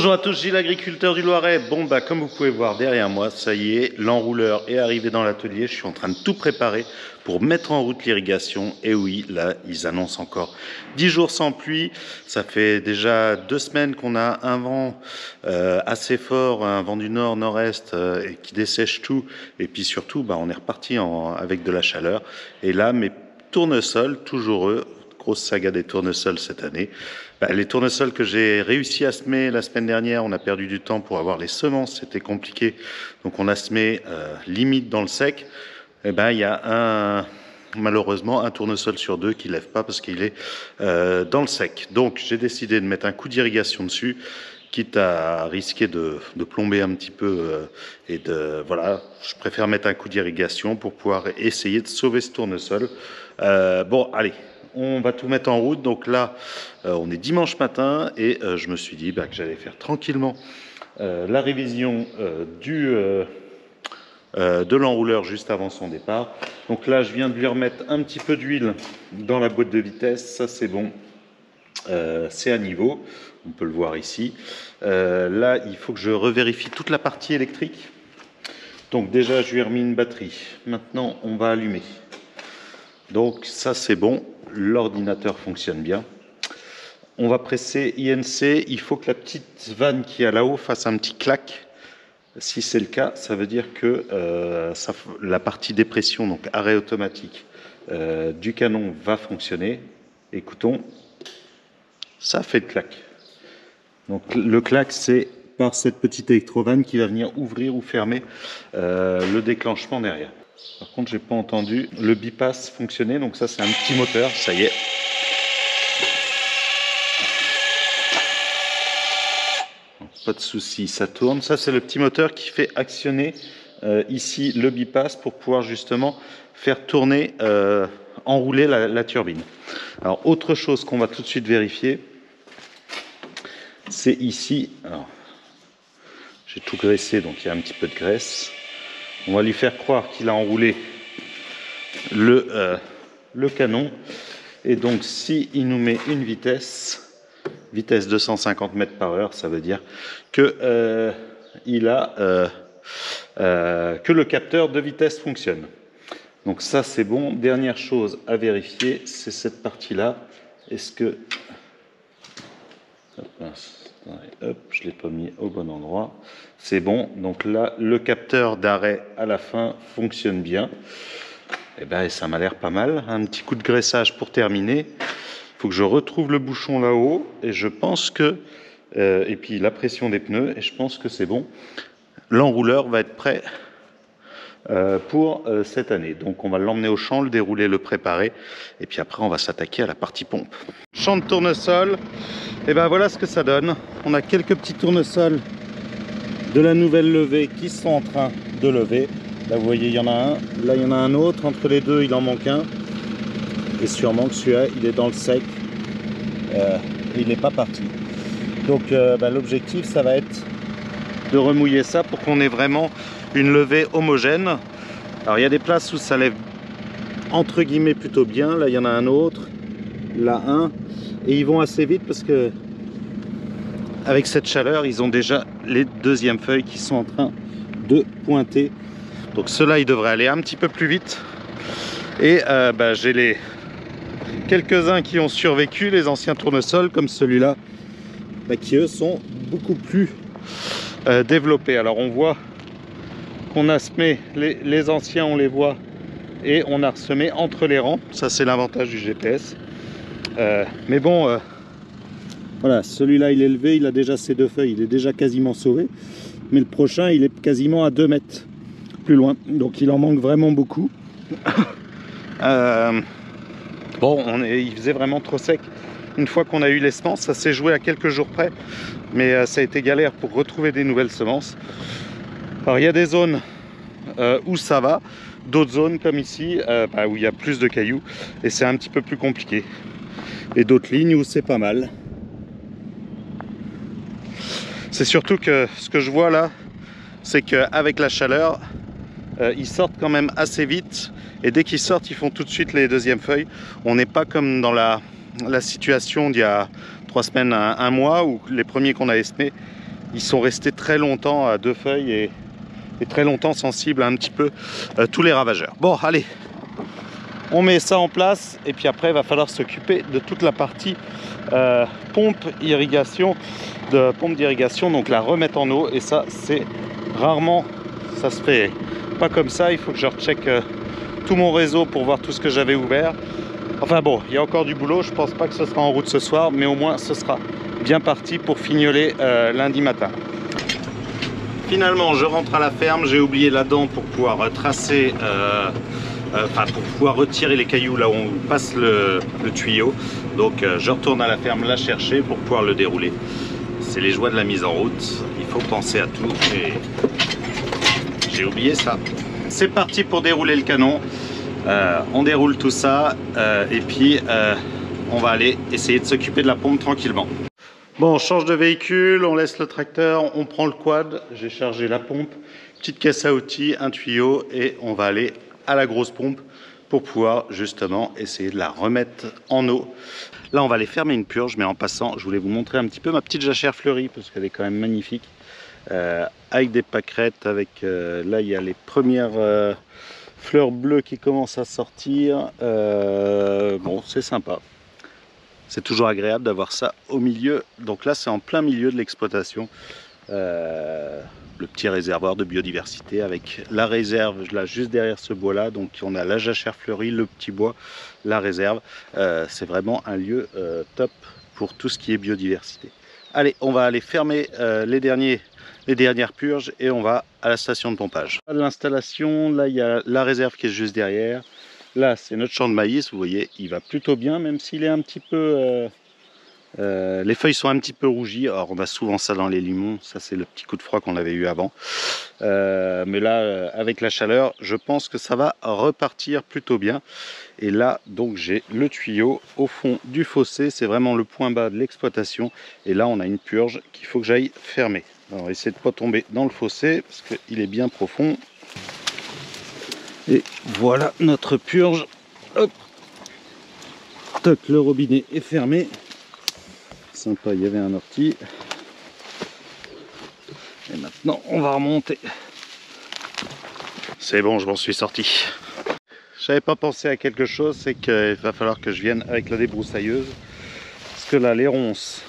Bonjour à tous, Gilles, agriculteur du Loiret. Bon, comme vous pouvez voir derrière moi, ça y est, l'enrouleur est arrivé dans l'atelier. Je suis en train de tout préparer pour mettre en route l'irrigation. Et oui, là, ils annoncent encore 10 jours sans pluie. Ça fait déjà 2 semaines qu'on a un vent assez fort, un vent du nord-nord-est qui dessèche tout. Et puis surtout, on est reparti avec de la chaleur. Et là, mes tournesols, toujours eux, grosse saga des tournesols cette année. Les tournesols que j'ai réussi à semer la semaine dernière, on a perdu du temps pour avoir les semences, c'était compliqué. Donc on a semé limite dans le sec. Il y a malheureusement un tournesol sur 2 qui ne lève pas parce qu'il est dans le sec. Donc j'ai décidé de mettre un coup d'irrigation dessus, quitte à risquer de plomber un petit peu. Voilà, je préfère mettre un coup d'irrigation pour pouvoir essayer de sauver ce tournesol. Allez. On va tout mettre en route, donc là on est dimanche matin et je me suis dit que j'allais faire tranquillement la révision de l'enrouleur juste avant son départ. Donc là je viens de lui remettre un petit peu d'huile dans la boîte de vitesse, ça c'est bon, c'est à niveau, on peut le voir ici. Là il faut que je revérifie toute la partie électrique, donc déjà je lui ai remis une batterie, maintenant on va allumer. Donc ça c'est bon, l'ordinateur fonctionne bien. On va presser INC, il faut que la petite vanne qui est là-haut fasse un petit clac. Si c'est le cas, ça veut dire que la partie dépression, donc arrêt automatique du canon va fonctionner. Écoutons, ça fait le clac. Donc le clac c'est par cette petite électrovanne qui va venir ouvrir ou fermer le déclenchement derrière. Par contre, j'ai pas entendu le bypass fonctionner, donc ça c'est un petit moteur, ça y est. Pas de souci, ça tourne. Ça c'est le petit moteur qui fait actionner ici le bypass pour pouvoir justement faire tourner, enrouler la turbine. Alors autre chose qu'on va tout de suite vérifier, c'est ici. Alors, j'ai tout graissé, donc il y a un petit peu de graisse. On va lui faire croire qu'il a enroulé le canon. Et donc, s'il nous met une vitesse 250 mètres par heure, ça veut dire que, que le capteur de vitesse fonctionne. Donc ça, c'est bon. Dernière chose à vérifier, c'est cette partie-là. Est-ce que... Hop, je ne l'ai pas mis au bon endroit. C'est bon. Donc là, le capteur d'arrêt à la fin fonctionne bien. Et ça m'a l'air pas mal. Un petit coup de graissage pour terminer. Il faut que je retrouve le bouchon là-haut. Et je pense que... et puis la pression des pneus. Et je pense que c'est bon. L'enrouleur va être prêt pour cette année. Donc on va l'emmener au champ, le dérouler, le préparer. Et puis après, on va s'attaquer à la partie pompe. Champ de tournesol. Et voilà ce que ça donne. On a quelques petits tournesols de la nouvelle levée qui sont en train de lever. Là vous voyez il y en a un, là il y en a un autre, entre les deux il en manque un. Et sûrement que celui-là il est dans le sec, il n'est pas parti. Donc l'objectif ça va être de remouiller ça pour qu'on ait vraiment une levée homogène. Alors il y a des places où ça lève entre guillemets plutôt bien, là il y en a un autre, là un. Et ils vont assez vite parce que avec cette chaleur, ils ont déjà les deuxièmes feuilles qui sont en train de pointer. Donc ceux-là, ils devraient aller un petit peu plus vite. Et j'ai les quelques-uns qui ont survécu, les anciens tournesols comme celui-là, qui eux sont beaucoup plus développés. Alors on voit qu'on a semé les anciens, on les voit, et on a ressemé entre les rangs. Ça, c'est l'avantage du GPS. Mais bon, voilà, celui-là il est levé, il a déjà ses 2 feuilles, il est déjà quasiment sauvé. Mais le prochain, il est quasiment à 2 mètres plus loin, donc il en manque vraiment beaucoup. Il faisait vraiment trop sec. Une fois qu'on a eu les semences, ça s'est joué à quelques jours près, mais ça a été galère pour retrouver des nouvelles semences. Alors il y a des zones où ça va, d'autres zones comme ici, où il y a plus de cailloux, et c'est un petit peu plus compliqué. Et d'autres lignes où c'est pas mal. C'est surtout que ce que je vois là, c'est qu'avec la chaleur, ils sortent quand même assez vite. Et dès qu'ils sortent, ils font tout de suite les deuxièmes feuilles. On n'est pas comme dans la situation d'il y a 3 semaines, un mois, où les premiers qu'on avait semés, ils sont restés très longtemps à 2 feuilles et très longtemps sensibles à un petit peu tous les ravageurs. Bon, allez, on met ça en place et puis après il va falloir s'occuper de toute la partie pompe d'irrigation, donc la remettre en eau, et ça c'est rarement, ça se fait pas comme ça. Il faut que je recheck tout mon réseau pour voir tout ce que j'avais ouvert. Enfin bon, il y a encore du boulot, je pense pas que ce sera en route ce soir, mais au moins ce sera bien parti pour fignoler lundi matin. Finalement je rentre à la ferme, j'ai oublié la dent pour pouvoir tracer pour pouvoir retirer les cailloux là où on passe le tuyau. Donc je retourne à la ferme la chercher pour pouvoir le dérouler. C'est les joies de la mise en route, il faut penser à tout et j'ai oublié ça. C'est parti pour dérouler le canon. On déroule tout ça et puis on va aller essayer de s'occuper de la pompe tranquillement. Bon, on change de véhicule, on laisse le tracteur, on prend le quad, j'ai chargé la pompe, petite caisse à outils, un tuyau, et on va aller à la grosse pompe pour pouvoir justement essayer de la remettre en eau. Là on va aller fermer une purge, mais en passant je voulais vous montrer un petit peu ma petite jachère fleurie parce qu'elle est quand même magnifique, avec des pâquerettes, avec là il y a les premières fleurs bleues qui commencent à sortir. Bon, c'est sympa, c'est toujours agréable d'avoir ça au milieu. Donc là c'est en plein milieu de l'exploitation, le petit réservoir de biodiversité avec la réserve là juste derrière ce bois là. Donc on a la jachère fleurie, le petit bois, la réserve. C'est vraiment un lieu top pour tout ce qui est biodiversité. Allez, on va aller fermer les dernières purges et on va à la station de pompage. L'installation, là il y a la réserve qui est juste derrière. Là c'est notre champ de maïs, vous voyez il va plutôt bien, même s'il est un petit peu les feuilles sont un petit peu rougies. Alors on a souvent ça dans les limons, ça c'est le petit coup de froid qu'on avait eu avant, mais là avec la chaleur je pense que ça va repartir plutôt bien. Et là donc j'ai le tuyau au fond du fossé, c'est vraiment le point bas de l'exploitation, et là on a une purge qu'il faut que j'aille fermer. Alors essayer de ne pas tomber dans le fossé parce qu'il est bien profond. Et voilà notre purge. Hop, toc, le robinet est fermé. Sympa, il y avait un ortie. Et maintenant on va remonter. C'est bon, je m'en suis sorti. J'avais pas pensé à quelque chose, c'est qu'il va falloir que je vienne avec la débroussailleuse, parce que là les ronces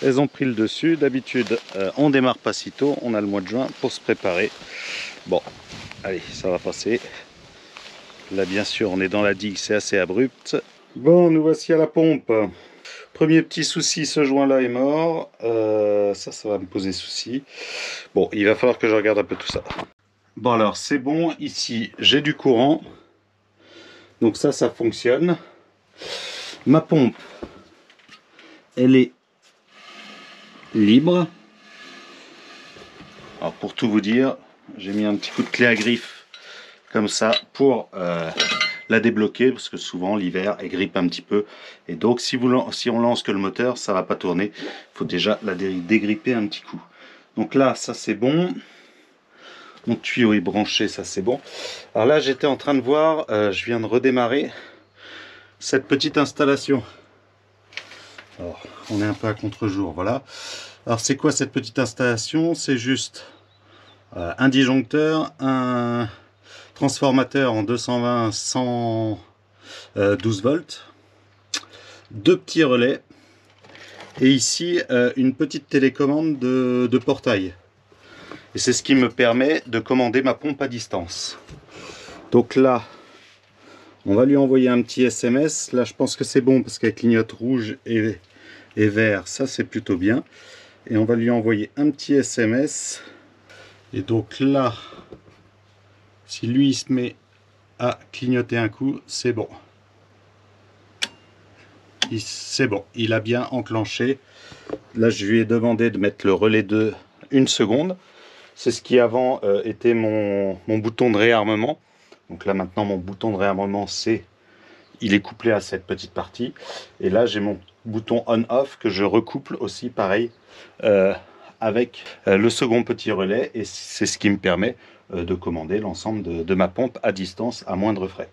elles ont pris le dessus. D'habitude on démarre pas si tôt, on a le mois de juin pour se préparer. Bon, allez, ça va passer. Là bien sûr on est dans la digue, c'est assez abrupt. Bon, nous voici à la pompe. Premier petit souci, ce joint là est mort, ça va me poser souci. Bon, il va falloir que je regarde un peu tout ça. Bon alors c'est bon, ici j'ai du courant, donc ça fonctionne. Ma pompe elle est libre. Alors pour tout vous dire, j'ai mis un petit coup de clé à griffe comme ça pour la débloquer, parce que souvent l'hiver elle grippe un petit peu, et donc si on lance que le moteur ça va pas tourner, il faut déjà la dégripper un petit coup. Donc là ça c'est bon, mon tuyau est branché, ça c'est bon. Alors là j'étais en train de voir, je viens de redémarrer cette petite installation. Alors on est un peu à contre-jour, voilà. Alors c'est quoi cette petite installation? C'est juste un disjoncteur, un transformateur en 220 112 volts, deux petits relais, et ici une petite télécommande de portail. Et c'est ce qui me permet de commander ma pompe à distance. Donc là on va lui envoyer un petit SMS. Là je pense que c'est bon parce qu'elle clignote rouge et vert, ça c'est plutôt bien. Et on va lui envoyer un petit SMS. Et donc là, si lui il se met à clignoter un coup, c'est bon. C'est bon, il a bien enclenché. Là je lui ai demandé de mettre le relais de 1 seconde. C'est ce qui avant était mon bouton de réarmement. Donc là maintenant mon bouton de réarmement il est couplé à cette petite partie. Et là j'ai mon bouton on-off que je recouple aussi pareil avec le second petit relais. Et c'est ce qui me permet de commander l'ensemble de ma pompe à distance à moindre frais.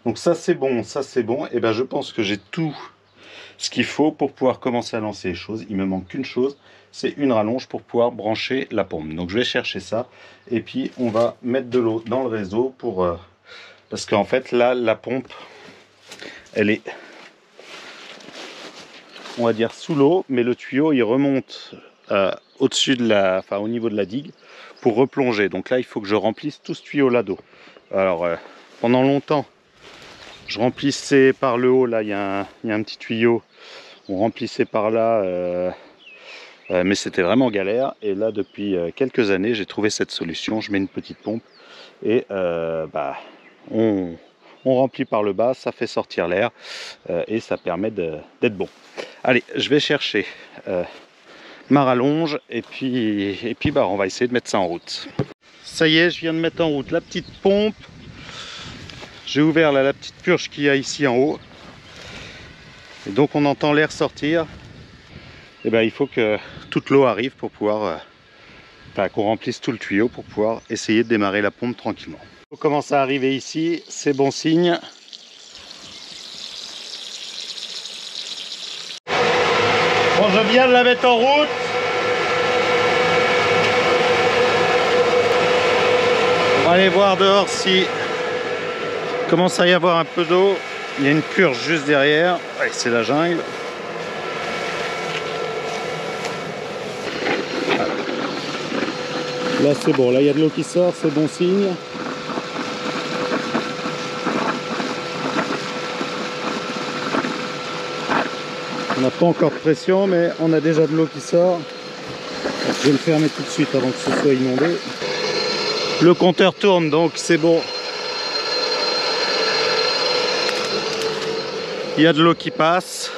Donc ça c'est bon, ça c'est bon. Et ben je pense que j'ai tout ce qu'il faut pour pouvoir commencer à lancer les choses. Il me manque qu'une chose, c'est une rallonge pour pouvoir brancher la pompe. Donc je vais chercher ça et puis on va mettre de l'eau dans le réseau pour parce qu'en fait là la pompe elle est, on va dire, sous l'eau, mais le tuyau il remonte au-dessus de la, enfin au niveau de la digue pour replonger. Donc là il faut que je remplisse tout ce tuyau là d'eau. Alors pendant longtemps je remplissais par le haut, là il y a un petit tuyau, on remplissait par là, mais c'était vraiment galère. Et là depuis quelques années j'ai trouvé cette solution. Je mets une petite pompe et on remplit par le bas, ça fait sortir l'air et ça permet d'être bon. Allez, je vais chercher ma rallonge et puis on va essayer de mettre ça en route. Ça y est, je viens de mettre en route la petite pompe. J'ai ouvert là la petite purge qu'il y a ici en haut. Et donc on entend l'air sortir. Et ben il faut que toute l'eau arrive pour pouvoir, qu'on remplisse tout le tuyau pour pouvoir essayer de démarrer la pompe tranquillement. On commence à arriver ici, c'est bon signe. Bon, je viens de la mettre en route. On va aller voir dehors si commence à y avoir un peu d'eau. Il y a une purge juste derrière. Ouais, c'est la jungle. Là c'est bon, là il y a de l'eau qui sort, c'est bon signe. On n'a pas encore de pression, mais on a déjà de l'eau qui sort. Je vais le fermer tout de suite avant que ce soit inondé. Le compteur tourne, donc c'est bon. Il y a de l'eau qui passe.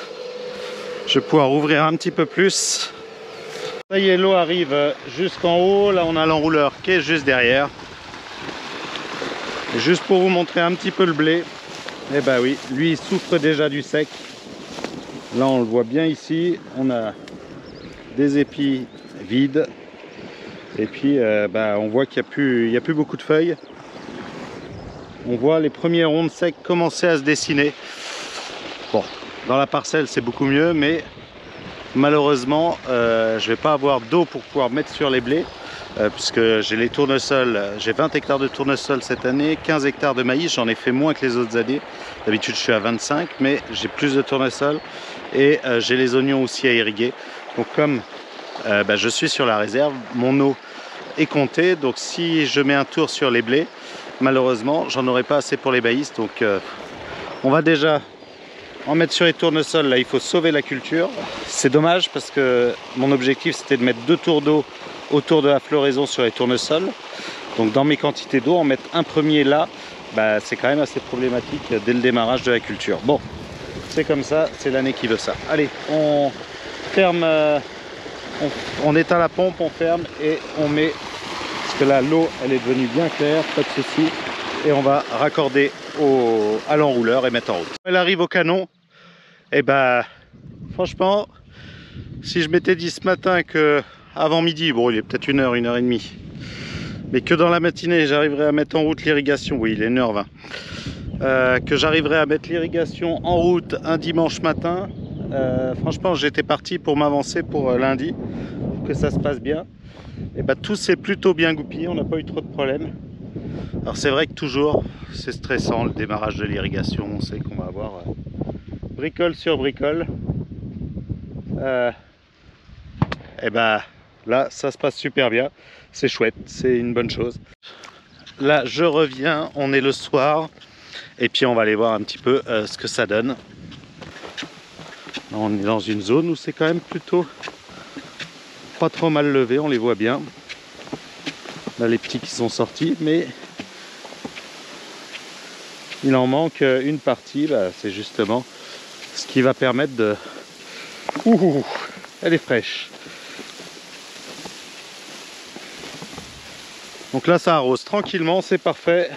Je vais pouvoir ouvrir un petit peu plus. Ça y est, l'eau arrive jusqu'en haut. Là, on a l'enrouleur qui est juste derrière. Et juste pour vous montrer un petit peu le blé. Eh ben oui, lui, il souffre déjà du sec. Là, on le voit bien ici. On a des épis vides. Et puis, on voit qu'il n'y a plus beaucoup de feuilles. On voit les premiers ronds secs commencer à se dessiner. Bon, dans la parcelle, c'est beaucoup mieux, mais malheureusement, je vais pas avoir d'eau pour pouvoir mettre sur les blés, puisque j'ai les tournesols, j'ai 20 hectares de tournesol cette année, 15 hectares de maïs, j'en ai fait moins que les autres années. D'habitude, je suis à 25, mais j'ai plus de tournesol et j'ai les oignons aussi à irriguer. Donc comme je suis sur la réserve, mon eau est comptée, donc si je mets un tour sur les blés, malheureusement, j'en aurai pas assez pour les maïs. Donc on va déjà en mettre sur les tournesols. Là il faut sauver la culture. C'est dommage parce que mon objectif c'était de mettre 2 tours d'eau autour de la floraison sur les tournesols. Donc dans mes quantités d'eau, en mettre un premier là, c'est quand même assez problématique dès le démarrage de la culture. Bon, c'est comme ça, c'est l'année qui veut ça. Allez, on ferme, on éteint la pompe, on ferme et on met, parce que là l'eau elle est devenue bien claire, pas de souci. Et on va raccorder à l'enrouleur et mettre en route. Elle arrive au canon. Et franchement, si je m'étais dit ce matin que avant midi, bon il est peut-être 1h, 1h30, mais que dans la matinée j'arriverai à mettre en route l'irrigation, oui il est 1h20, que j'arriverai à mettre l'irrigation en route un dimanche matin, franchement j'étais parti pour m'avancer pour lundi, pour que ça se passe bien. Et tout s'est plutôt bien goupillé, on n'a pas eu trop de problèmes. Alors c'est vrai que toujours c'est stressant le démarrage de l'irrigation, on sait qu'on va avoir bricole sur bricole. Là ça se passe super bien, c'est chouette, c'est une bonne chose. Là je reviens, on est le soir et puis on va aller voir un petit peu ce que ça donne. Là, on est dans une zone où c'est quand même plutôt pas trop mal levé, on les voit bien. Là les petits qui sont sortis, mais il en manque une partie, c'est justement ce qui va permettre de... Ouh, elle est fraîche. Donc là ça arrose tranquillement, c'est parfait.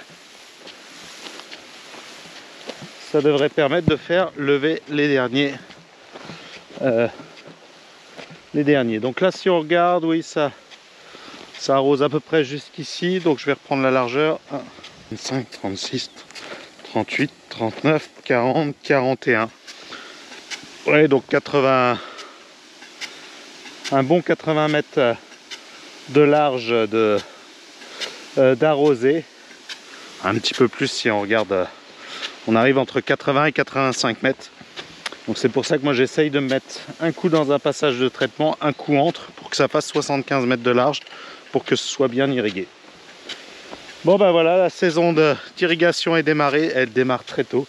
Ça devrait permettre de faire lever les derniers. Donc là si on regarde, oui ça arrose à peu près jusqu'ici. Donc je vais reprendre la largeur. 25, 36, 38, 39, 40, 41. Ouais, donc 80, un bon 80 mètres de large d'arrosé. Un petit peu plus si on regarde, on arrive entre 80 et 85 mètres. Donc c'est pour ça que moi j'essaye de me mettre un coup dans un passage de traitement, un coup entre, pour que ça fasse 75 mètres de large, pour que ce soit bien irrigué. Bon ben voilà, la saison d'irrigation est démarrée, elle démarre très tôt.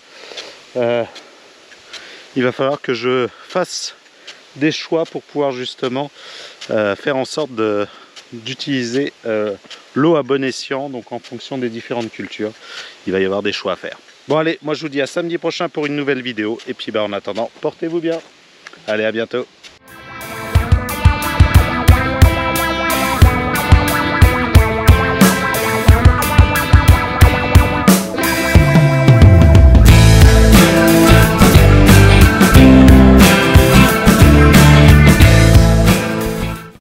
Il va falloir que je fasse des choix pour pouvoir justement faire en sorte d'utiliser l'eau à bon escient, donc en fonction des différentes cultures. Il va y avoir des choix à faire. Bon allez, moi je vous dis à samedi prochain pour une nouvelle vidéo, et puis en attendant, portez-vous bien. Allez, à bientôt.